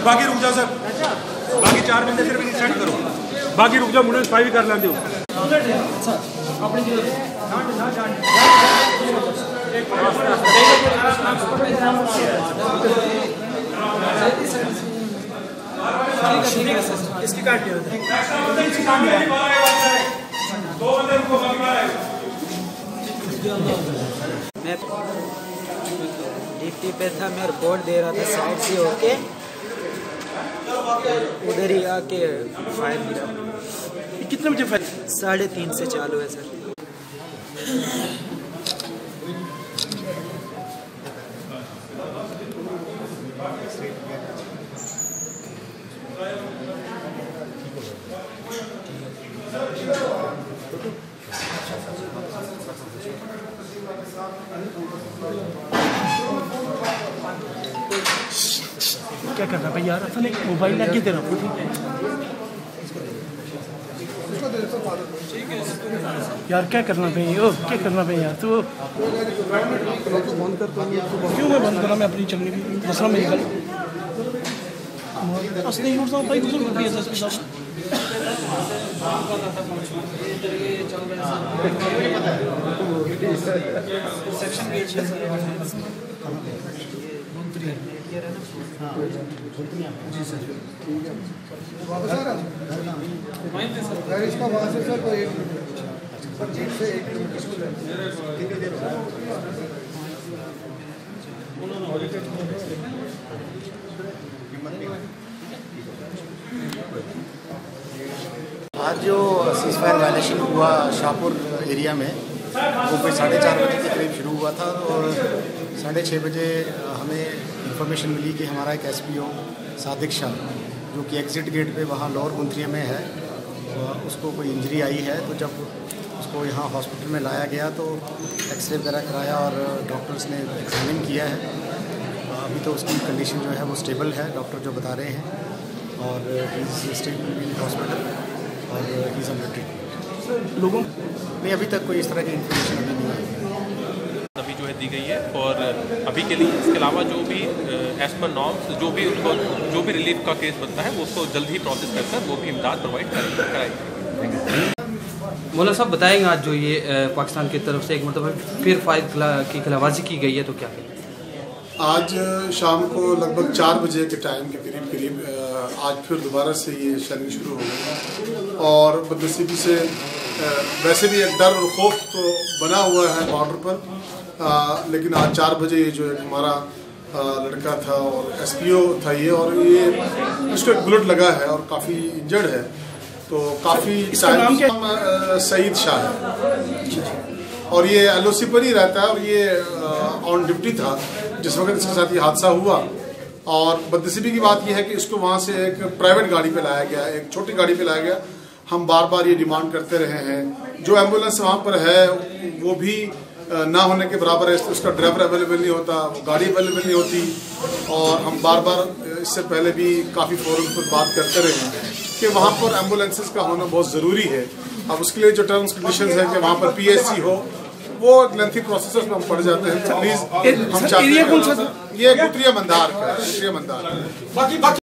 बाकी रुक जाओ सर, बाकी 4 बंदे सिर्फ सेट करो, बाकी रुक जाओ, मुझे स्पाई भी कर लेते हो। इसकी काट दिया मैं डिप्टी पे था, मैं रिपोर्ट दे रहा था साइड से होके, उधर ही आके फायर गिरा। कितने बजे फायर? 3:30 से चालू है सर। क्या करना भाई यार, अपने मोबाइल लग के देना यार, क्या करना भाई, ओ क्या करना भाई यार, तू क्यों मैं बंद करा, मैं अपनी चलनी भी दूसरा मेरी गल असली उठता हूँ भाई, बुजुर्ग भी है जी सर, इसका वहाँ से सर कोई 1 मिनट से 1 मिनट आज जो सीज़फायर वायलेशन हुआ शाहपुर एरिया में, वो कोई 4:30 बजे के करीब शुरू हुआ था और 6:30 बजे हमें इंफॉर्मेशन मिली कि हमारा एक SPO सादिक शाह, जो कि एग्ज़िट गेट पे वहाँ लोअर गुंथरिया में है, उसको कोई इंजरी आई है। तो जब उसको यहाँ हॉस्पिटल में लाया गया तो एक्सरे वगैरह कराया और डॉक्टर्स ने एग्जामिन किया है। अभी तो उसकी कंडीशन जो है वो स्टेबल है, डॉक्टर जो बता रहे हैं, और he is stable in hospital और ही इज़ अंडर ट्रीटमेंट। लोगों नहीं, अभी तक कोई इस तरह की इन्फॉर्मेशन अभी नहीं आई। अभी जो है दी गई है, और अभी के लिए इसके अलावा जो भी एज पर नॉर्म्स जो भी उनको जो भी रिलीफ का केस बनता है वो उसको जल्द ही प्रोसेस करकर वो भी इमदाद प्रोवाइड कराएगी। मौलाना साहब बताएंगे, आज जो ये पाकिस्तान की तरफ से एक मतलब फिर फायर की खिलाफवर्जी की गई है, तो क्या कहें? आज शाम को लगभग 4 बजे के टाइम के करीब आज फिर दोबारा से ये शेलिंग शुरू हो गई, और बदनसीबी से वैसे भी एक डर और खौफ तो बना हुआ है बॉर्डर पर, लेकिन आज 4 बजे ये जो हमारा लड़का था और SPO था ये, और ये उसको एक बुलेट लगा है और काफ़ी इंजर्ड है, तो काफ़ी टाइम सईद शाह है और ये LOC पर ही रहता है, और ये ऑन ड्यूटी था जिस वक्त इसके साथ ये हादसा हुआ। और बदनसीबी की बात यह है कि इसको वहाँ से एक प्राइवेट गाड़ी पे लाया गया, एक छोटी गाड़ी पे लाया गया। हम बार बार ये डिमांड करते रहे हैं, जो एम्बुलेंस वहाँ पर है वो भी ना होने के बराबर है, उसका ड्राइवर अवेलेबल नहीं होता, वो गाड़ी अवेलेबल नहीं होती, और हम बार बार इससे पहले भी काफ़ी फोरम पर बात करते रहे हैं कि वहाँ पर एम्बुलेंसेस का होना बहुत ज़रूरी है। अब उसके लिए जो टर्म्स कंडीशंस हैं कि वहाँ पर PSC हो, वो लेंथी प्रोसेस में हम पड़ जाते हैं। प्लीज़ हम चाहते हैं, ये गुत्रिया मंदार का,